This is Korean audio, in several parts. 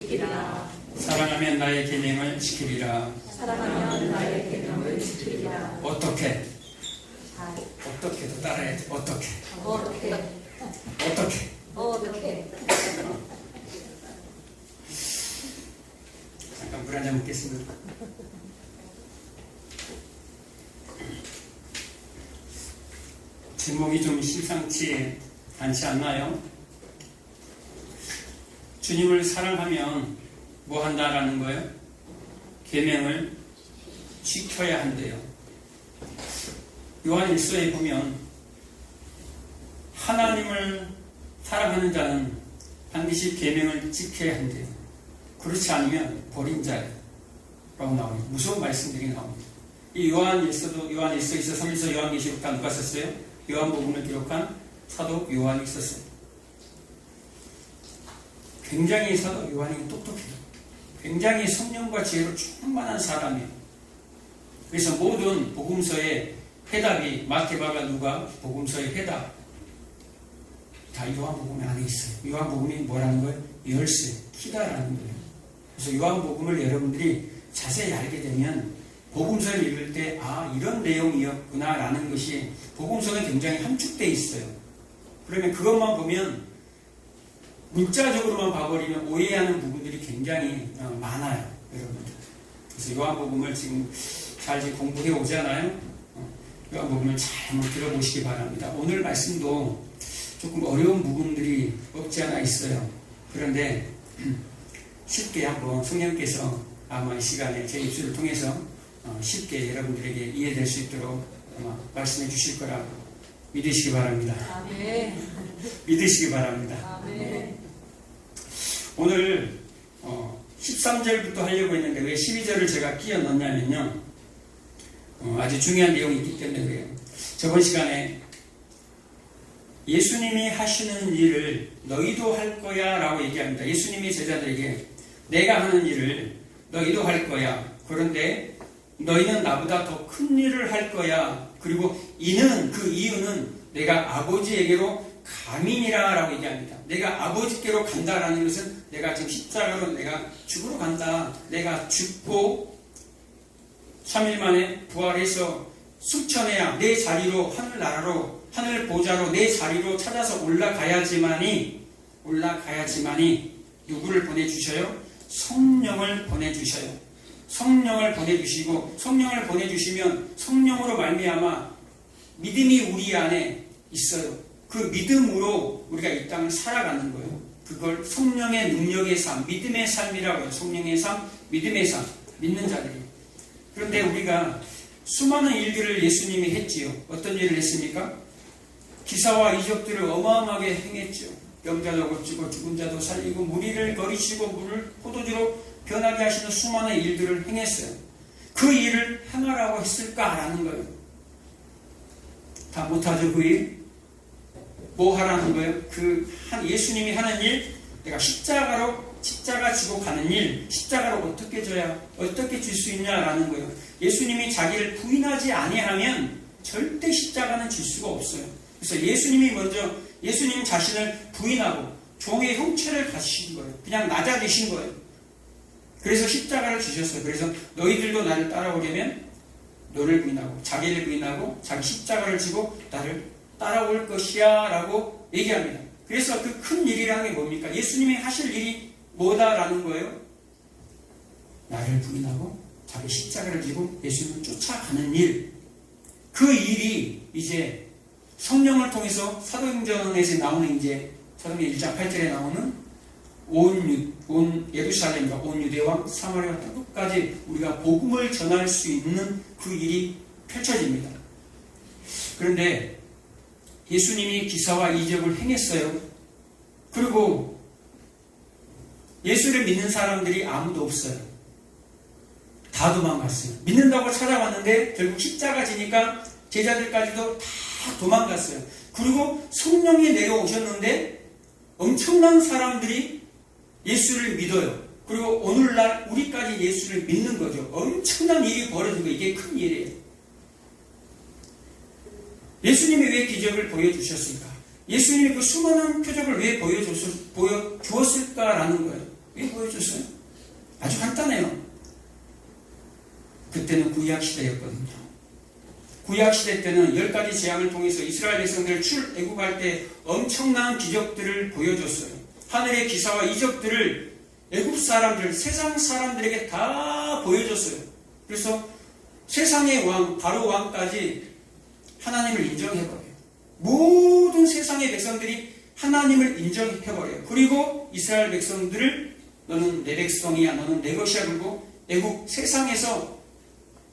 지키리라. 사랑하면 나의 계명을 지키리라. 사랑하면 나의 계명을 지키리라. 어떻게? 잘. 어떻게도 따라야 돼. 어떻게? 어떻게? 어떻게? 어떻게? 잠깐 물 한잔 먹겠습니다. 제목이 좀 심상치 않지 않나요? 주님을 사랑하면 뭐 한다라는 거예요? 계명을 지켜야 한대요. 요한 1서에 보면 하나님을 사랑하는 자는 반드시 계명을 지켜야 한대요. 그렇지 않으면 버린 자예요 라고 나옵니다. 무서운 말씀들이 나옵니다. 이 요한 1서도 요한 1서, 2서, 3서, 요한계시록 다 누가 썼어요? 요한복음을 기록한 사도 요한이 썼어요. 굉장히 사도 요한이 똑똑해요. 굉장히 성령과 지혜로 충만한 사람이에요. 그래서 모든 복음서의 해답이 마태마가 누가 복음서의 해답 다 요한복음 안에 있어요. 요한복음이 뭐라는 거예요? 열쇠, 키다라는 거예요. 그래서 요한복음을 여러분들이 자세히 알게 되면 복음서를 읽을 때 이런 내용이었구나 라는 것이 복음서는 굉장히 함축되어 있어요. 그러면 그것만 보면 문자적으로만 봐버리면 오해하는 부분들이 굉장히 많아요, 여러분들. 그래서 요한복음을 지금 잘 공부해 오잖아요. 요한복음을 잘 한번 들어보시기 바랍니다. 오늘 말씀도 조금 어려운 부분들이 없지 않아 있어요. 그런데 쉽게 한번 성령께서 아마 이 시간에 제 입술을 통해서 쉽게 여러분들에게 이해될 수 있도록 아마 말씀해 주실 거라 믿으시기 바랍니다. 아멘. 믿으시기 바랍니다. 아멘. 오늘 13절부터 하려고 했는데 왜 12절을 제가 끼워 넣냐면요. 아주 중요한 내용이 있기 때문에 그래요. 저번 시간에 예수님이 하시는 일을 너희도 할 거야 라고 얘기합니다. 예수님이 제자들에게 내가 하는 일을 너희도 할 거야. 그런데 너희는 나보다 더 큰 일을 할 거야. 그리고 그 이유는 내가 아버지에게로 감이니라 라고 얘기합니다. 내가 아버지께로 간다라는 것은 내가 지금 십자가로 내가 죽으러 간다. 내가 죽고 3일 만에 부활해서 수천해야 내 자리로 하늘나라로 하늘 보좌로 내 자리로 찾아서 올라가야지만이 누구를 보내주셔요? 성령을 보내주셔요. 성령을 보내주시고 성령을 보내주시면 성령으로 말미암아 믿음이 우리 안에 있어요. 그 믿음으로 우리가 이 땅을 살아가는 거예요. 그걸 성령의 능력의 삶, 믿음의 삶이라고 해요. 성령의 삶, 믿음의 삶, 믿는 자들이. 그런데 우리가 수많은 일들을 예수님이 했지요. 어떤 일을 했습니까? 기사와 이적들을 어마어마하게 행했죠. 병자도 고치고 죽은 자도 살리고 무리를 거리시고 물을 포도주로 변하게 하시는 수많은 일들을 행했어요. 그 일을 행하라고 했을까라는 거예요. 다 못하죠, 그 일? 뭐 하라는 거예요? 예수님이 하는 일, 내가 십자가 지고 가는 일, 십자가로 어떻게 줄 수 있냐라는 거예요. 예수님이 자기를 부인하지 아니하면 절대 십자가는 질 수가 없어요. 그래서 예수님 자신을 부인하고 종의 형체를 가지신 거예요. 그냥 낮아지신 거예요. 그래서 십자가를 주셨어요. 그래서 너희들도 나를 따라오려면 너를 부인하고 자기를 부인하고 자기 십자가를 지고 나를 따라올 것이야 라고 얘기합니다. 그래서 그 큰 일이라는 게 뭡니까? 예수님이 하실 일이 뭐다라는 거예요? 나를 부인하고 자기 십자가를 지고 예수님을 쫓아가는 일. 그 일이 이제 성령을 통해서 사도행전에서 나오는 이제 사도행전 1장 8절에 나오는 온 예루살렘과 온 유대와 사마리아 땅끝까지 우리가 복음을 전할 수 있는 그 일이 펼쳐집니다. 그런데 예수님이 기사와 이적을 행했어요. 그리고 예수를 믿는 사람들이 아무도 없어요. 다 도망갔어요. 믿는다고 찾아왔는데 결국 십자가 지니까 제자들까지도 다 도망갔어요. 그리고 성령이 내려오셨는데 엄청난 사람들이 예수를 믿어요. 그리고 오늘날 우리까지 예수를 믿는 거죠. 엄청난 일이 벌어지고 이게 큰 일이에요. 예수님이 왜 기적을 보여주셨을까? 예수님이 그 수많은 표적을 왜 보여주었을까라는 거예요. 왜 보여줬어요? 아주 간단해요. 그때는 구약시대였거든요. 구약시대 때는 10가지 재앙을 통해서 이스라엘 백성들 출애굽할 때 엄청난 기적들을 보여줬어요. 하늘의 기사와 이적들을 애굽 사람들, 세상 사람들에게 다 보여줬어요. 그래서 세상의 왕, 바로 왕까지 하나님을 인정해버려요. 모든 세상의 백성들이 하나님을 인정해버려요. 그리고 이스라엘 백성들을 너는 내 백성이야, 너는 내 것이야, 그리고 애국 세상에서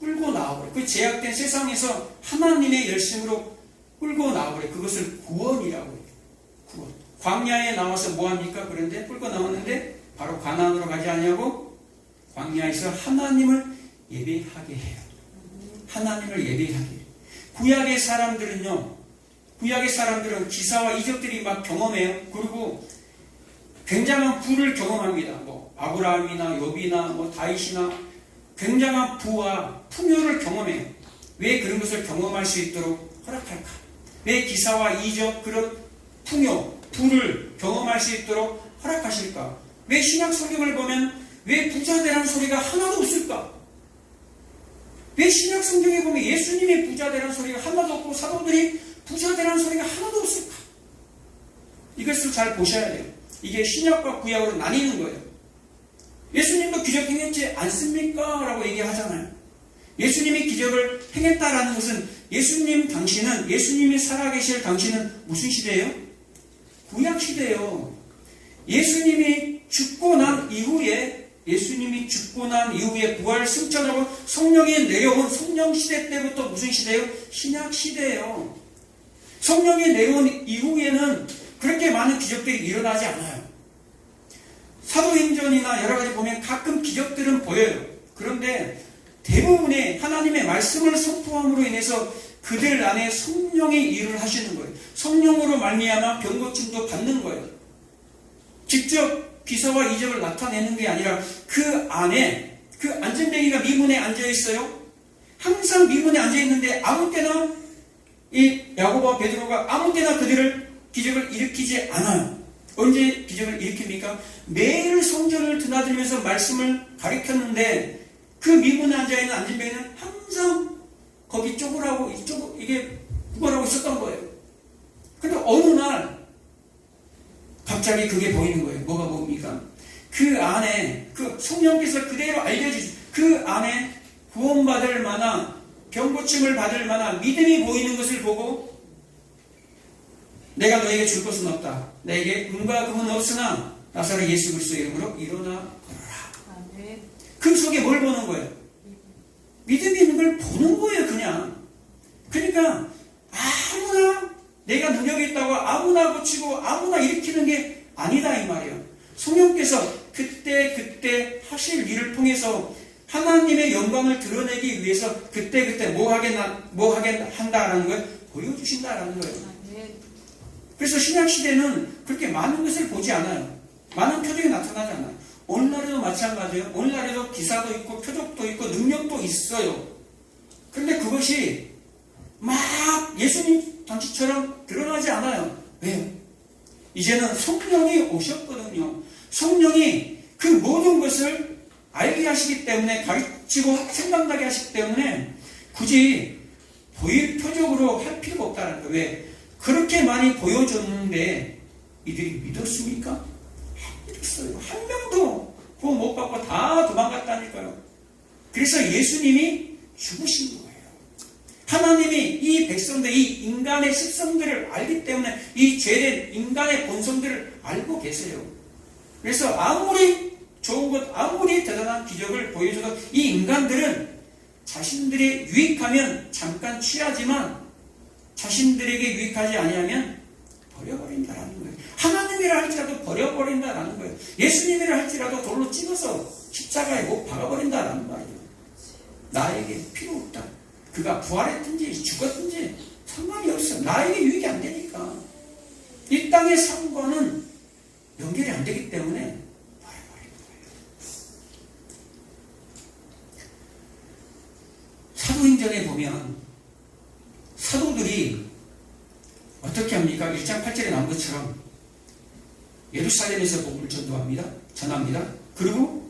끌고 나와버려요. 그 제약된 세상에서 하나님의 열심으로 끌고 나와버려요. 그것을 구원이라고 해요. 구원. 광야에 나와서 뭐합니까? 그런데 끌고 나왔는데 바로 가나안으로 가지 않냐고? 광야에서 하나님을 예배하게 해요. 하나님을 예배하게 해요. 구약의 사람들은요, 구약의 사람들은 기사와 이적들이 막 경험해요. 그리고 굉장한 부를 경험합니다. 뭐 아브라함이나 욥이나 뭐 다윗이나 굉장한 부와 풍요를 경험해요. 왜 그런 것을 경험할 수 있도록 허락할까? 왜 기사와 이적 그런 풍요, 부를 경험할 수 있도록 허락하실까? 왜 신약 성경을 보면 왜 부자 되라는 소리가 하나도 없을까? 왜 신약 성경에 보면 예수님의 부자 되라는 소리가 하나도 없고 사도들이 부자 되라는 소리가 하나도 없을까? 이것을 잘 보셔야 돼요. 이게 신약과 구약으로 나뉘는 거예요. 예수님도 기적 행했지 않습니까? 라고 얘기하잖아요. 예수님이 기적을 행했다라는 것은 예수님이 살아계실 당시는 무슨 시대예요? 구약 시대예요. 예수님이 죽고 난 이후에 부활 승천하고 성령이 내려온 성령 시대 때부터 무슨 시대예요? 신약 시대예요. 성령이 내려온 이후에는 그렇게 많은 기적들이 일어나지 않아요. 사도행전이나 여러 가지 보면 가끔 기적들은 보여요. 그런데 대부분의 하나님의 말씀을 선포함으로 인해서 그들 안에 성령의 일을 하시는 거예요. 성령으로 말미암아 병고침도 받는 거예요. 직접 기사와 이적을 나타내는 게 아니라 그 안에 그 안전뱅이가 미문에 앉아 있어요. 항상 미문에 앉아 있는데 아무 때나 이 야고보와 베드로가 아무 때나 그들을 기적을 일으키지 않아요. 언제 기적을 일으킵니까? 매일 성전을 드나들면서 말씀을 가르쳤는데 그 미문에 앉아있는 안전뱅이는 항상 거기 쪼그라고 이게 구걸하고 있었던 거예요. 근데 어느 날 갑자기 그게 보이는 거예요. 뭐가 보입니까? 그 안에 그 성령께서 그대로 알려주신 그 안에 구원받을 만한 병고침을 받을 만한 믿음이 보이는 것을 보고 내가 너에게 줄 것은 없다. 내게 은과 금은 없으나 나사로 예수 그리스도의 이름으로 일어나 걸어라. 그 속에 뭘 보는 거예요? 믿음이 있는 걸 보는 거예요. 그러니까 아무나 내가 능력이 있다고 아무나 고치고 아무나 일으키는 게 아니다 이 말이에요. 성령께서 그때 하실 일을 통해서 하나님의 영광을 드러내기 위해서 그때 뭐 하게 한다라는 걸 보여주신다라는 거예요. 그래서 신약시대는 그렇게 많은 것을 보지 않아요. 많은 표적이 나타나지 않아요. 오늘날에도 마찬가지예요. 오늘날에도 기사도 있고 표적도 있고 능력도 있어요. 그런데 그것이 막 예수님 당시처럼 드러나지 않아요. 왜요? 이제는 성령이 오셨거든요. 성령이 그 모든 것을 알게 하시기 때문에 가르치고 생각나게 하시기 때문에 굳이 보일 표적으로 할 필요가 없다는 거예요. 왜? 그렇게 많이 보여줬는데 이들이 믿었습니까? 안 믿었어요. 한 명도 구원 못 받고 다 도망갔다니까요. 그래서 예수님이 죽으신 거예요. 하나님이 이 백성들, 이 인간의 습성들을 알기 때문에 이 죄된 인간의 본성들을 알고 계세요. 그래서 아무리 좋은 것, 아무리 대단한 기적을 보여줘도 이 인간들은 자신들이 유익하면 잠깐 취하지만 자신들에게 유익하지 아니하면 버려버린다라는 거예요. 하나님이라 할지라도 버려버린다라는 거예요. 예수님이라 할지라도 돌로 찍어서 십자가에 못 박아버린다라는 말이에요. 나에게 필요 없다. 그가 부활했든지 죽었든지 상관이 없어요. 나에게 유익이 안 되니까. 이 땅의 삶과는 연결이 안 되기 때문에 버려버리는 거예요. 사도행전에 보면 사도들이 어떻게 합니까? 1장 8절에 나온 것처럼 예루살렘에서 복음을 전도합니다. 전합니다. 그리고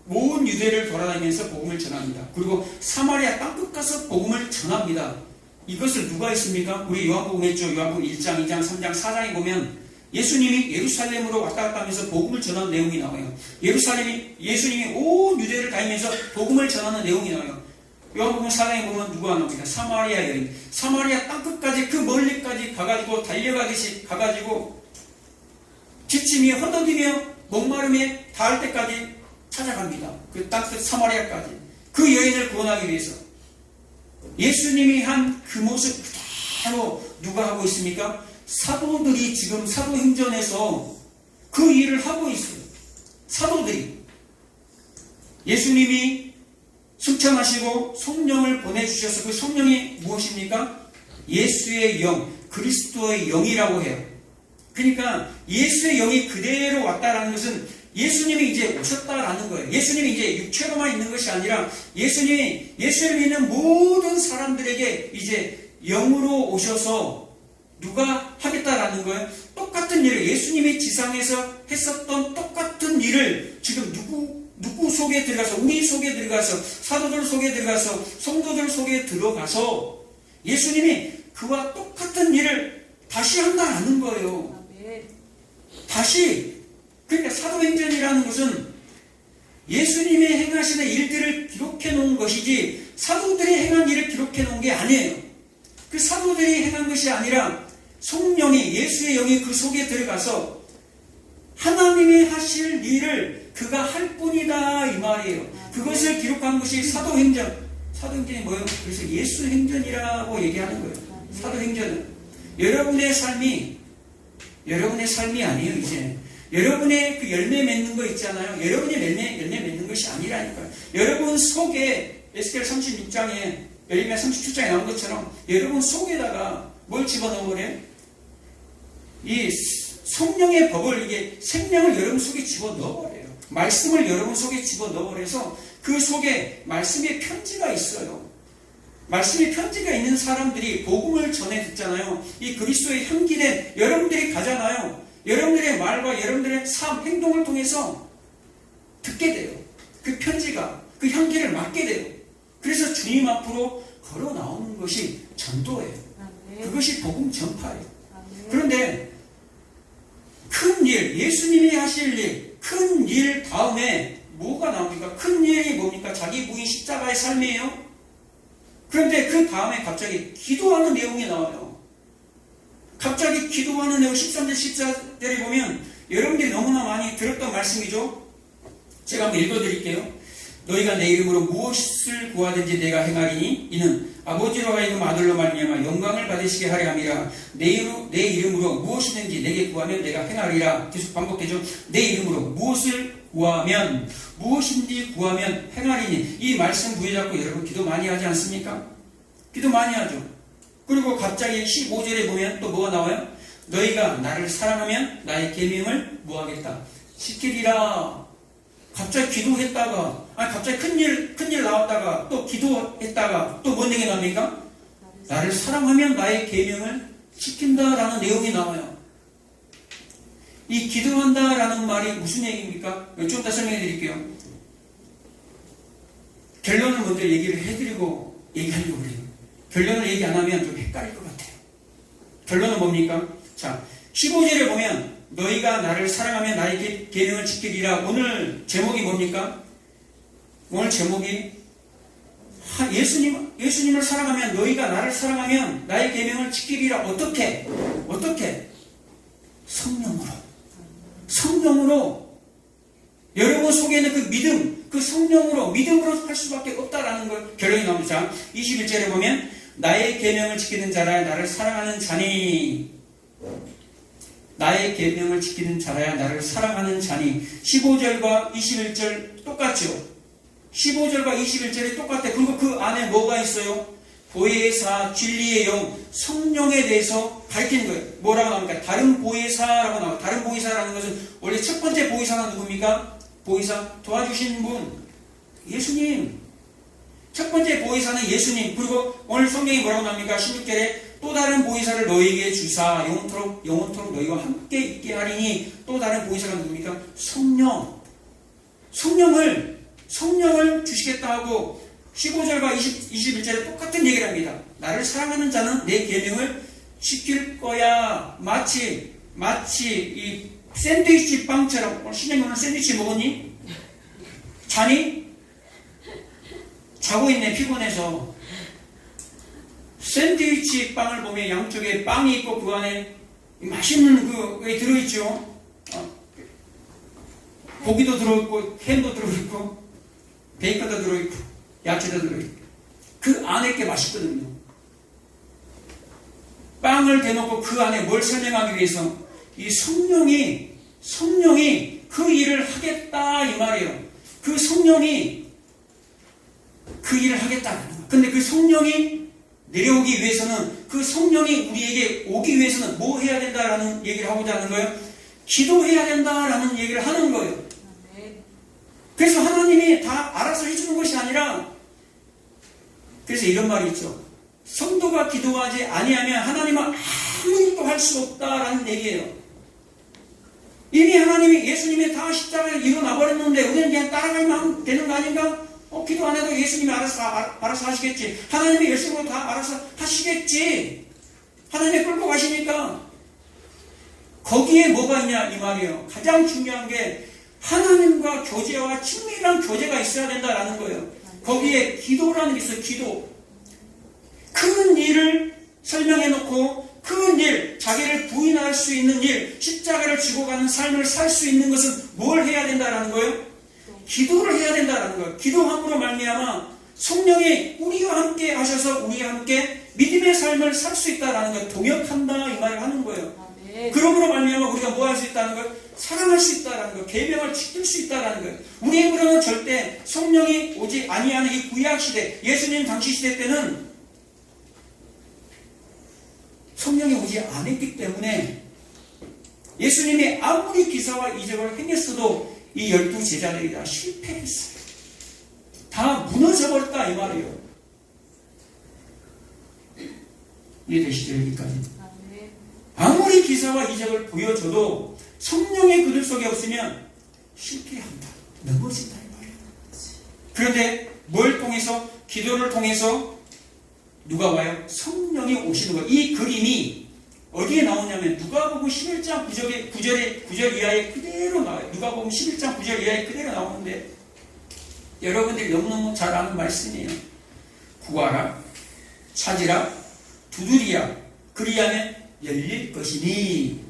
온 유대를 돌아다니면서 복음을 전합니다. 그리고 사마리아 땅끝 가서 복음을 전합니다. 이것을 누가 했습니까? 우리 요한복음 했죠. 요한복음 1장, 2장, 3장, 4장에 보면 예수님이 예루살렘으로 왔다 갔다 하면서 복음을 전하는 내용이 나와요. 예수님이 온 유대를 다니면서 복음을 전하는 내용이 나와요. 요한복음 4장에 보면 누가 나옵니까? 사마리아 여인. 사마리아 땅끝까지 그 멀리까지 가가지고 달려가듯이 가가지고 기침이 허덕이며 목마름에 닿을 때까지 찾아갑니다. 그 땅끝 사마리아까지. 그 여인을 구원하기 위해서. 예수님이 한 그 모습 그대로 누가 하고 있습니까? 사도들이 지금 사도행전에서 그 일을 하고 있어요. 사도들이. 예수님이 승천하시고 성령을 보내주셔서 그 성령이 무엇입니까? 예수의 영, 그리스도의 영이라고 해요. 그러니까 예수의 영이 그대로 왔다라는 것은 예수님이 이제 오셨다라는 거예요. 예수님이 이제 육체로만 있는 것이 아니라 예수님이 예수를 믿는 모든 사람들에게 이제 영으로 오셔서 누가 하겠다라는 거예요. 똑같은 일을 예수님이 지상에서 했었던 똑같은 일을 지금 누구 속에 들어가서 우리 속에 들어가서 사도들 속에 들어가서 성도들 속에 들어가서 예수님이 그와 똑같은 일을 다시 한다라는 거예요. 다시. 그러니까 사도행전이라는 것은 예수님이 행하시는 일들을 기록해 놓은 것이지 사도들이 행한 일을 기록해 놓은 게 아니에요. 그 사도들이 행한 것이 아니라 성령이 예수의 영이 그 속에 들어가서 하나님이 하실 일을 그가 할 뿐이다 이 말이에요. 그것을 기록한 것이 사도행전. 사도행전이 뭐예요? 그래서 예수행전이라고 얘기하는 거예요. 사도행전은 여러분의 삶이 아니에요. 이제 여러분의 그 열매 맺는 거 있잖아요. 여러분이 열매 맺는 것이 아니라니까요. 여러분 속에 에스겔 36장에 예레미야 37장에 나온 것처럼 여러분 속에다가 뭘 집어넣으래? 이 성령의 법을 이게 생명을 여러분 속에 집어넣어버려요. 말씀을 여러분 속에 집어넣어버려서 그 속에 말씀의 편지가 있어요. 말씀의 편지가 있는 사람들이 복음을 전해 듣잖아요. 이 그리스도의 향기된 여러분들이 가잖아요. 여러분들의 말과 여러분들의 삶, 행동을 통해서 듣게 돼요. 그 편지가, 그 향기를 맡게 돼요. 그래서 주님 앞으로 걸어 나오는 것이 전도예요. 그것이 복음 전파예요. 그런데 큰 일, 예수님이 하실 일, 큰 일 다음에 뭐가 나옵니까? 큰 일이 뭡니까? 자기 부인 십자가의 삶이에요. 그런데 그 다음에 갑자기 기도하는 내용이 나와요. 갑자기 기도하는 내용 13절 14절에 보면 여러분들이 너무나 많이 들었던 말씀이죠. 제가 한번 읽어드릴게요. 너희가 내 이름으로 무엇을 구하든지 내가 행하리니 이는 아버지로 하여금 아들로 말미암아 영광을 받으시게 하려 함이라. 내 이름으로 무엇이든지 내게 구하면 내가 행하리라. 계속 반복되죠. 내 이름으로 무엇을 구하면 무엇인지 구하면 행하리니. 이 말씀 부여잡고 여러분 기도 많이 하지 않습니까? 기도 많이 하죠. 그리고 갑자기 15절에 보면 또 뭐가 나와요? 너희가 나를 사랑하면 나의 계명을 뭐하겠다? 지키리라. 갑자기 기도했다가 갑자기 큰일 나왔다가 또 기도했다가 또 뭔 얘기 나옵니까? 나를 사랑하면 나의 계명을 지킨다라는 내용이 나와요. 이 기도한다라는 말이 무슨 얘기입니까? 좀 더 설명해 드릴게요. 결론을 먼저 얘기를 해드리고 얘기하려고 그래요. 결론을 얘기 안 하면 좀 헷갈릴 것 같아요. 결론은 뭡니까? 자, 15절에 보면 너희가 나를 사랑하면 나의 계명을 지키리라. 오늘 제목이 뭡니까? 오늘 제목이 예수님을 사랑하면 너희가 나를 사랑하면 나의 계명을 지키리라. 어떻게? 성령으로 여러분 속에 있는 그 믿음, 그 믿음으로 할 수밖에 없다라는 걸 결론이 나옵니다. 21절에 보면 나의 계명을 지키는 자라야 나를 사랑하는 자니. 나의 계명을 지키는 자라야 나를 사랑하는 자니. 15절과 21절 똑같죠? 15절과 21절이 똑같아. 그리고 그 안에 뭐가 있어요? 보혜사, 진리의 영, 성령에 대해서 가르치는 거예요. 뭐라고 나옵니까? 다른 보혜사라고 나와요. 다른 보혜사라는 것은 원래 첫 번째 보혜사가 누굽니까? 보혜사 도와주신 분, 예수님. 첫 번째 보혜사는 예수님. 그리고 오늘 성경이 뭐라고 나옵니까? 16절에 또 다른 보혜사를 너희에게 주사 영원토록 너희와 함께 있게 하리니 또 다른 보혜사가 누굽니까? 성령을 주시겠다 하고 15절과 21절에 똑같은 얘기를 합니다. 나를 사랑하는 자는 내 계명을 지킬 거야. 마치 이 샌드위치 빵처럼. 오늘 신영이 오늘 샌드위치 먹었니? 자니? 자고 있네, 피곤해서. 샌드위치 빵을 보면 양쪽에 빵이 있고 그 안에 맛있는 그게 들어있죠. 고기도 들어있고 햄도 들어있고 베이컨도 들어있고 야채도 들어있고 그 안에 게 맛있거든요. 빵을 대놓고 그 안에 뭘 설명하기 위해서 이 성령이 그 일을 하겠다 이 말이에요. 그 성령이 그 일을 하겠다. 근데 그 성령이 내려오기 위해서는 그 성령이 우리에게 오기 위해서는 뭐 해야 된다라는 얘기를 하고자 하는 거예요. 기도해야 된다라는 얘기를 하는 거예요. 그래서 하나님이 다 알아서 해주는 것이 아니라 그래서 이런 말이 있죠. 성도가 기도하지 아니하면 하나님은 아무 일도 할 수 없다라는 얘기예요. 이미 하나님이 예수님이 다 십자가에 일어나버렸는데 우리는 그냥 따라가면 되는 거 아닌가? 기도 안 해도 예수님이 알아서 하시겠지. 하나님이 열심으로 다 알아서 하시겠지. 하나님이 끌고 가시니까 거기에 뭐가 있냐 이 말이에요. 가장 중요한 게 하나님과 교제와 친밀한 교제가 있어야 된다라는 거예요. 거기에 기도라는 게 있어요. 기도. 큰 일을 설명해 놓고 큰 일, 자기를 부인할 수 있는 일, 십자가를 지고 가는 삶을 살 수 있는 것은 뭘 해야 된다라는 거예요? 기도를 해야 된다라는 거예요. 기도함으로 말미암아 성령이 우리와 함께 하셔서 우리와 함께 믿음의 삶을 살 수 있다라는 거예요. 동역한다 이 말을 하는 거예요. 그러므로 말미암아 우리가 뭐 할 수 있다는 거예요? 사랑할 수 있다라는 거예요. 계명을 지킬 수 있다라는 거예요. 우리의 힘으로는 절대 성령이 오지 아니하는 이 구약 시대, 예수님 당시 시대 때는 성령이 오지 않았기 때문에 예수님이 아무리 기사와 이적을 행했어도 이 12 제자들이 다 실패했어요. 다 무너져버렸다 이 말이에요. 이해되시죠? 여기까지. 아무리 기사와 이적을 보여줘도 성령의 그들 속에 없으면 실패한다. 넘어진다 이 말이에요. 그런데 뭘 통해서? 기도를 통해서 누가 와요? 성령이 오시는 거예요. 이 그림이 어디에 나오냐면 누가복음 11장 9절 이하에 그대로 나와요. 누가복음 11장 9절 이하에 그대로 나오는데 여러분들이 너무너무 잘 아는 말씀이에요. 구하라, 찾으라, 두드리라, 그리하면 열릴 것이니.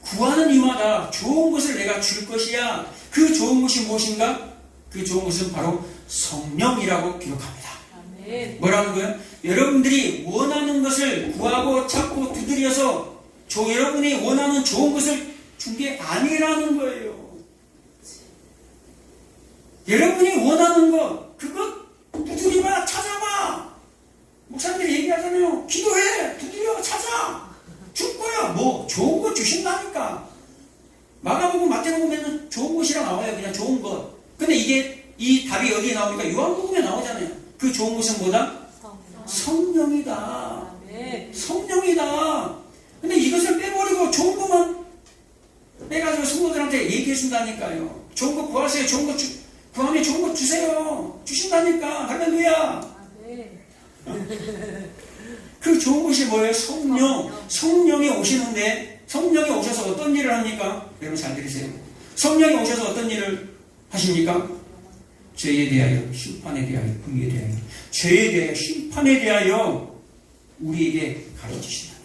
구하는 이마다 좋은 것을 내가 줄 것이야. 그 좋은 것이 무엇인가? 그 좋은 것은 바로 성령이라고 기록합니다. 뭐라는 거예요? 여러분들이 원하는 것을 구하고 찾고 두드려서 여러분이 원하는 좋은 것을 준 게 아니라는 거예요. 여러분이 원하는 것, 그것 두드려봐, 찾아봐. 목사님들이 얘기하잖아요. 기도해, 두드려, 찾아. 줄 거야. 뭐 좋은 거 주신다니까. 마가복음, 마태복음에는 좋은 것이라 나와요. 그냥 좋은 것. 근데 이 답이 어디에 나오니까 요한복음에 나오잖아요. 그 좋은 것은 뭐다? 성령이다. 성령이다. 근데 이것을 빼버리고 좋은 것만 빼가지고 성도들한테 얘기해 준다니까요. 좋은 거 구하세요. 좋은 거 구하면 좋은 거 주세요. 주신다니까. 할렐루야. 그 좋은 것이 뭐예요? 성령이 오시는데 성령이 오셔서 어떤 일을 합니까? 여러분 잘 들으세요. 성령이 오셔서 어떤 일을 하십니까? 죄에 대하여, 심판에 대하여, 의에 대하여, 죄에 대하여, 심판에 대하여 우리에게 가르치신다는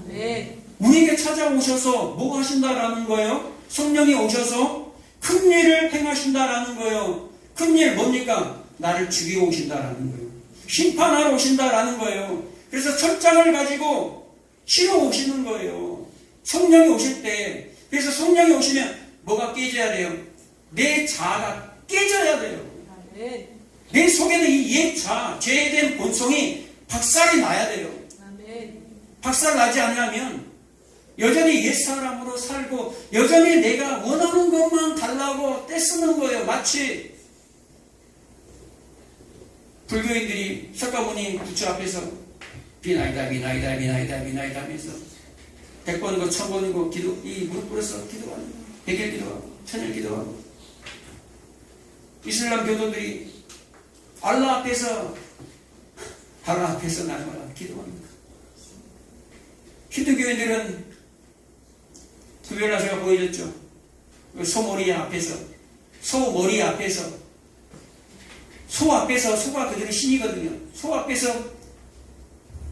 거예요. 우리에게 찾아오셔서 뭐 하신다라는 거예요? 성령이 오셔서 큰 일을 행하신다라는 거예요. 큰 일 뭡니까? 나를 죽이고 오신다라는 거예요. 심판하러 오신다라는 거예요. 그래서 철장을 가지고 치러 오시는 거예요. 성령이 오실 때. 그래서 성령이 오시면 뭐가 깨져야 돼요? 내 자아가 깨져야 돼요. 내 속에는 이 옛 자아, 죄에 대한 본성이 박살이 나야 돼요. 박살 나지 않으면 여전히 옛사람으로 살고 여전히 내가 원하는 것만 달라고 떼쓰는 거예요. 마치 불교인들이 석가모니 부처 앞에서 비나이다 비나이다 비나이다 비나이다 하면서 100번이고 1000번이고 기도 이 무릎 꿇어서 기도하는 거예요. 100일 기도하고 1000일 기도하고 이슬람 교도들이 알라 앞에서 바라 앞에서 날마다 기도합니다. 힌두교인들은 구별나 제가 보여줬죠. 소머리 앞에서 소 앞에서 소가 그들의 신이거든요. 소 앞에서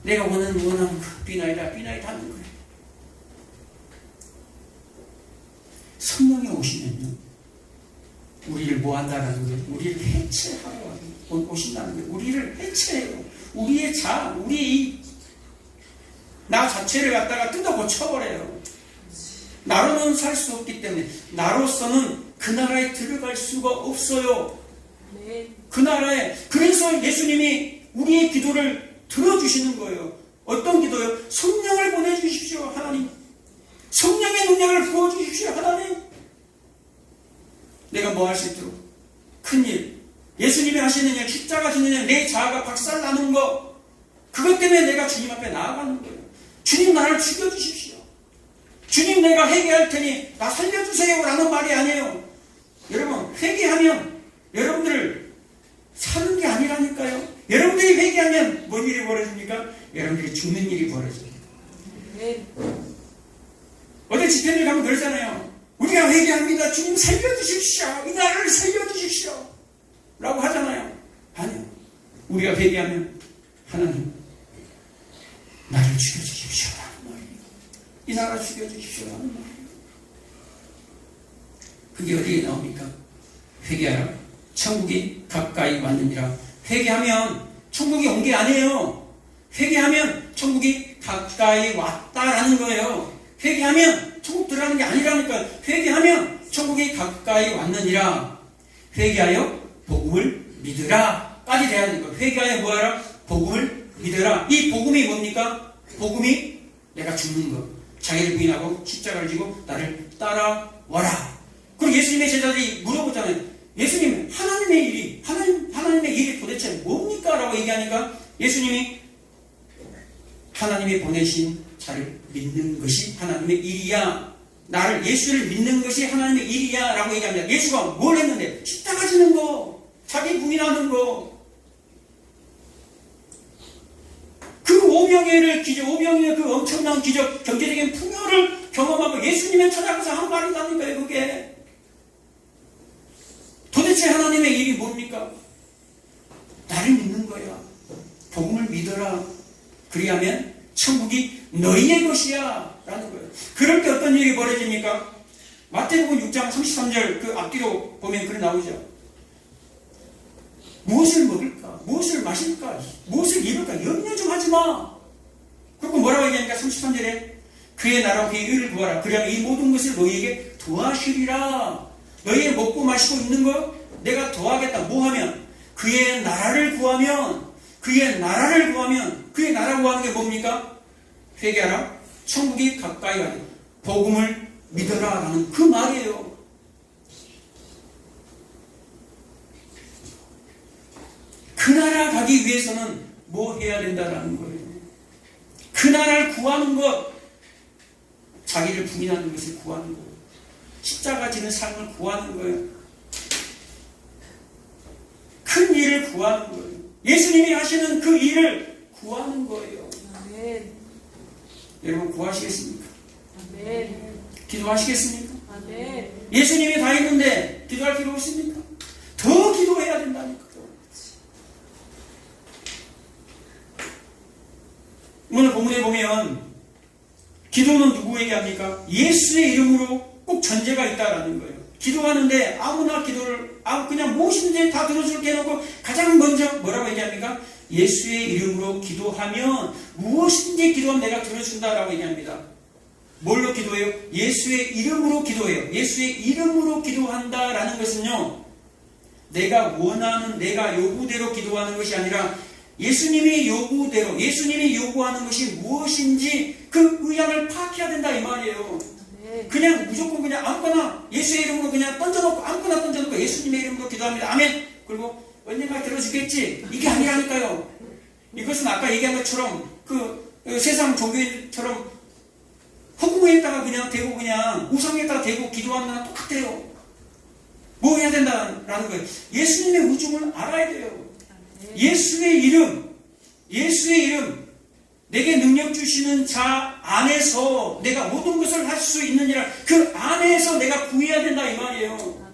내가 원하는 비나이다 하는 거예요. 성령이 오시면요 우리를 뭐 한다라는 거예요? 우리를 해체하러 오신다는 거예요. 우리를 해체해요. 우리의 우리 나 자체를 갖다가 뜯어 고쳐버려요. 나로는 살 수 없기 때문에 나로서는 그 나라에 들어갈 수가 없어요. 그 나라에. 그래서 예수님이 우리의 기도를 들어주시는 거예요. 어떤 기도요? 성령을 보내주십시오 하나님. 성령의 능력을 부어주십시오 하나님. 내가 뭐 할 수 있도록 큰일, 예수님이 하시는 일, 십자가 지는 일, 내 자아가 박살나는 거, 그것 때문에 내가 주님 앞에 나아가는 거예요. 주님 나를 죽여주십시오. 주님 내가 회개할 테니 나 살려주세요 라는 말이 아니에요. 여러분 회개하면 여러분들 사는 게 아니라니까요. 여러분들이 회개하면 뭔 일이 벌어집니까? 여러분들이 죽는 일이 벌어져요. 어디 집회를 가면 그러잖아요. 우리가 회개합니다. 주님 살려주십시오. 이 나라를 살려주십시오 라고 하잖아요. 아니요. 우리가 회개하면 하나님 나를 죽여주십시오 라는 말이에요. 이 나라 죽여주십시오 라는 말이에요. 그게 어디에 나옵니까? 회개하라. 천국이 가까이 왔느니라. 회개하면 천국이 온 게 아니에요. 회개하면 천국이 가까이 왔다라는 거예요. 회개하면 천국 들어가는 게 아니라니까. 회개하면 천국이 가까이 왔느니라. 회개하여 복음을 믿으라 까지 돼야 되는 거예요. 회개하여 뭐하라? 복음을 믿으라. 이 복음이 뭡니까? 복음이 내가 죽는 거, 자기를 부인하고 십자가를 지고 나를 따라와라. 그리고 예수님의 제자들이 물어보잖아요. 예수님 하나님의 일이 도대체 뭡니까? 라고 얘기하니까 예수님이 하나님이 보내신 자를 믿는 것이 하나님의 일이야. 나를 예수를 믿는 것이 하나님의 일이야 라고 얘기합니다. 예수가 뭘 했는데? 십자가 지는 거, 자기 부인하는 거, 그 오병이어의 기적, 오병이어의 그 엄청난 기적, 경제적인 풍요를 경험하고 예수님의 찾아가서 한 말이다니까요. 그게 도대체 하나님의 일이 뭡니까? 나를 믿는 거야. 복음을 믿어라. 그리하면 천국이 너희의 것이야 라는 거예요. 그럴 때 어떤 일이 벌어집니까? 마태복음 6장 33절 그 앞뒤로 보면 그래 나오죠. 무엇을 먹을까? 무엇을 마실까? 무엇을 입을까? 염려 좀 하지 마. 그리고 뭐라고 얘기하니까 33절에 그의 나라와 그의 의를 구하라. 그리하면 이 모든 것을 너희에게 더하시리라. 너희 먹고 마시고 있는 거 내가 더하겠다. 뭐 하면? 그의 나라를 구하면, 그의 나라 구하는 게 뭡니까? 회개하라. 천국이 가까이 와라. 복음을 믿어라 라는 그 말이에요. 그 나라 가기 위해서는 뭐 해야 된다라는 거예요. 그 나라를 구하는 것, 자기를 부인하는 것을 구하는 거예요. 십자가 지는 삶을 구하는 거예요. 큰 일을 구하는 거예요. 예수님이 하시는 그 일을 구하는 거예요. 아멘. 여러분 구하시겠습니까? 아멘. 기도하시겠습니까? 아멘. 예수님이 다 했는데 기도할 필요 없습니까? 더 기도해야 된다니까요. 오늘 본문에 보면 기도는 누구에게 합니까? 예수의 이름으로 꼭 전제가 있다라는 거예요. 기도하는데 아무나 기도를 그냥 무엇인지 다 들어줄게 해놓고 가장 먼저 뭐라고 얘기합니까? 예수의 이름으로 기도하면 무엇인지 기도하면 내가 들어준다라고 얘기합니다. 뭘로 기도해요? 예수의 이름으로 기도해요. 예수의 이름으로 기도한다라는 것은요, 내가 원하는 내가 요구대로 기도하는 것이 아니라 예수님의 요구대로, 예수님이 요구하는 것이 무엇인지 그 의향을 파악해야 된다 이 말이에요. 그냥 무조건 그냥 아무거나 예수의 이름으로 그냥 던져놓고 아무거나 던져놓고 예수님의 이름으로 기도합니다. 아멘. 그리고 언젠가 들어주겠지. 이게 아니라니까요. 이것은 아까 얘기한 것처럼 세상 종교처럼 허구에다가 그냥 대고 그냥 우상에다가 대고 기도하는 거랑 똑같아요. 뭐 해야 된다라는 거예요. 예수님의 우중을 알아야 돼요. 예수의 이름, 내게 능력 주시는 자 안에서 내가 모든 것을 할 수 있느니라. 그 안에서 내가 구해야 된다 이 말이에요.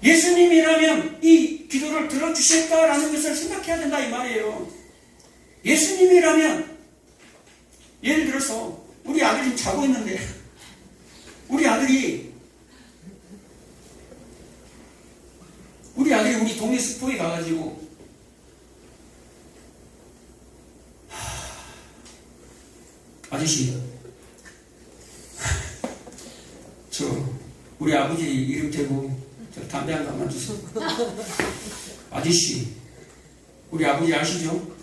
예수님이라면 이 기도를 들어주실까라는 것을 생각해야 된다 이 말이에요. 예수님이라면 예를 들어서 우리 아들이 지금 자고 있는데 우리 아들이 우리 동네 스포에 가가지고 아저씨 우리 아버지 이름 대고 담배 한 갑만 주세요. 아저씨 우리 아버지 아시죠?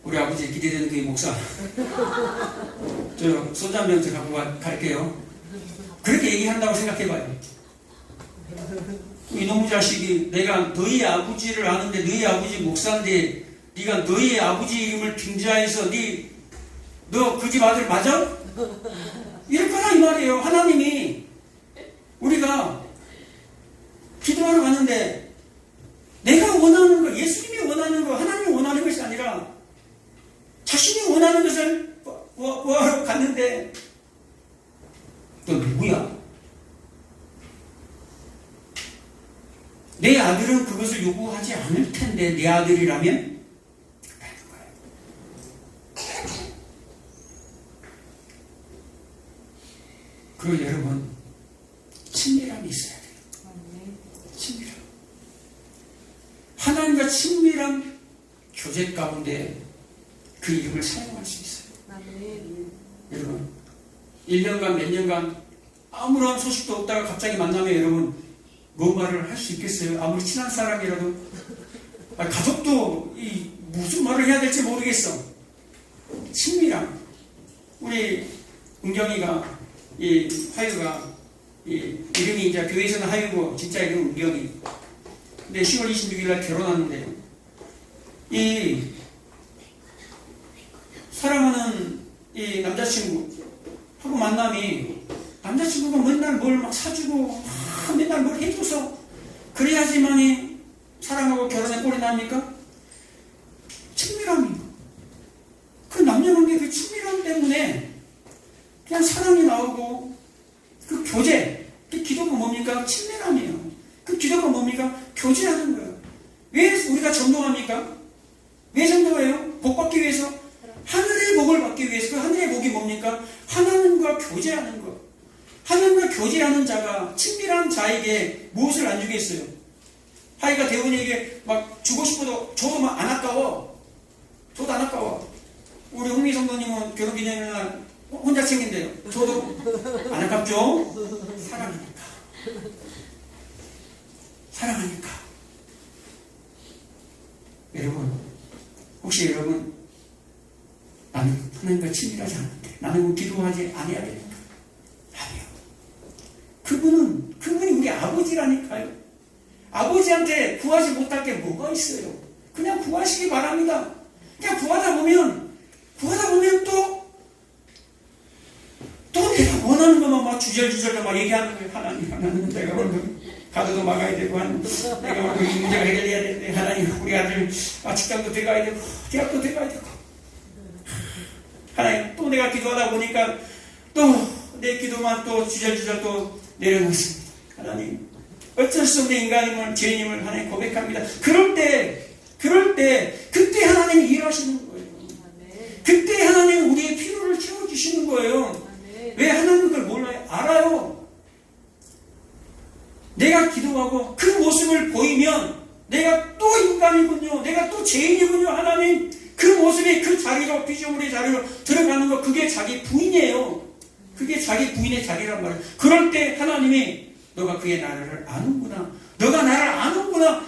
우리 아버지 기대되는 그 목사 손잡이랑 갖고 갈게요. 그렇게 얘기한다고 생각해봐요. 이놈의 자식이 내가 너희 아버지를 아는데 너희 아버지 목사인데 네가 너희 아버지 이름을 빙자해서 너 그 집 아들 맞아? 이럴 거라 이 말이에요. 하나님이 우리가 기도하러 가는데 내가 원하는 거, 예수님이 원하는 거, 하나님이 원하는 것이 아니라 자신이 원하는 것을 구하러 갔는데 너 누구야? 내 아들은 그것을 요구하지 않을 텐데 내 아들이라면 그리고 여러분 친밀함이 있어야 돼요. 친밀함. 하나님과 친밀한 교제 가운데 그 이름을 사용할 수 있어요. 여러분 1년간 몇 년간 아무런 소식도 없다가 갑자기 만나면 여러분 뭐 말을 할 수 있겠어요? 아무리 친한 사람이라도 가족도 무슨 말을 해야 될지 모르겠어. 친밀함. 우리 은경이가 화유가 이름이 이제 교회에서는 화유고 진짜 이름 은경이. 근데 10월 26일 날 결혼하는데요. 이 사랑하는 이 남자친구하고 만남이 남자친구가 맨날 뭘 막 사주고 맨날 뭘 해줘서 그래야지만이 사랑하고 결혼에 꼴이 납니까? 친밀함이요. 그 남녀관계 그 친밀함 때문에 그냥 사랑이 나오고 그 교제, 그 기도가 뭡니까? 친밀함이에요. 그 기도가 뭡니까? 교제하는 거예요. 왜 우리가 전도합니까? 왜 전도해요? 복 받기 위해서? 하늘의 복을 받기 위해서. 그 하늘의 복이 뭡니까? 하나님과 교제하는 거. 하나님과 교제하는 자가 친밀한 자에게 무엇을 안 주겠어요? 하이가 대원에게 막 주고 싶어도 줘도 막 안 아까워. 줘도 안 아까워. 우리 홍미 성도님은 결혼기념일날 혼자 챙긴대요. 저도 안 아깝죠? 사랑하니까. 사랑하니까. 여러분, 혹시 여러분, 나는 하나님과 친밀하지 않는데, 나는 기도하지 않아야 되는가? 아니요. 그분이 우리 아버지라니까요. 아버지한테 구하지 못할 게 뭐가 있어요? 그냥 구하시기 바랍니다. 그냥 구하다 보면 또 내가 원하는 것만 막 주절주절 막 얘기하는 거예요. 하나님, 내가 오늘 가도도 막아야 되고, 내가 오늘 이 문제가 해결해야 되는데, 하나님, 우리 아들 직장도 들어가야 되고, 대학도 들어가야 되고. 하나님, 또 내가 기도하다 보니까 또 내 기도만 또 주절주절 또 내려놓습니다. 하나님, 어쩔 수 없는 인간임을, 죄인임을 하나님 고백합니다. 그럴 때, 그때 하나님이 일하시는 거예요. 그때 하나님 우리의 필요를 채워주시는 거예요. 왜 하나님 그걸 몰라요? 알아요. 내가 기도하고 그 모습을 보이면 내가 또 인간이군요. 내가 또 죄인이군요. 하나님 그 모습이 그 자리로 피조물의 자리로 들어가는 거 그게 자기 부인이에요. 그게 자기 부인의 자리란 말이에요. 그럴 때 하나님이 너가 그의 나를 아는구나. 너가 나를 아는구나.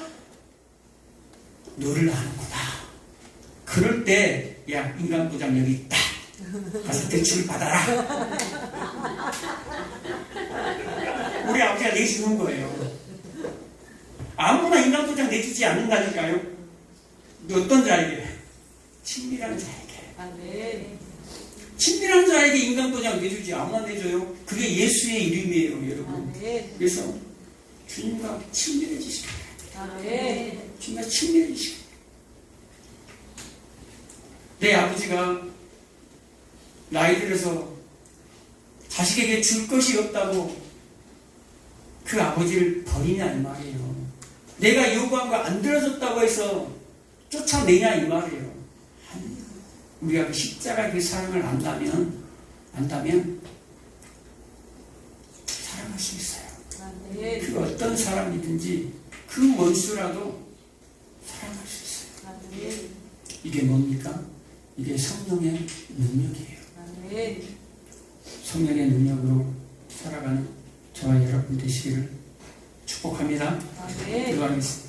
너를 아는구나. 그럴 때 야 인간도장 여기 있다. 가서 대출 받아라. 우리 아버지가 내주는 거예요. 아무나 인간도장 내주지 않는다니까요. 어떤 자에게? 친밀한 자에게. 아멘. 친밀한 자에게 인간도장 내주지 아무나 내줘요. 그게 예수의 이름이에요, 여러분. 아멘. 그래서 주님과 친밀해지시고 아멘. 주님과 친밀해지시고 내 아버지가 나이 들어서 자식에게 줄 것이 없다고 그 아버지를 버리냐 이 말이에요. 내가 요구한 거 안 들어줬다고 해서 쫓아내냐 이 말이에요. 우리가 그 십자가의 그 사랑을 안다면 사랑할 수 있어요. 아멘. 그 어떤 사람이든지 그 원수라도 사랑할 수 있어요. 아멘. 이게 뭡니까? 이게 성령의 능력이에요. 아멘. 성령의 능력으로 살아가는 저와 여러분 되시기를 축복합니다. 아멘. 기도하겠습니다.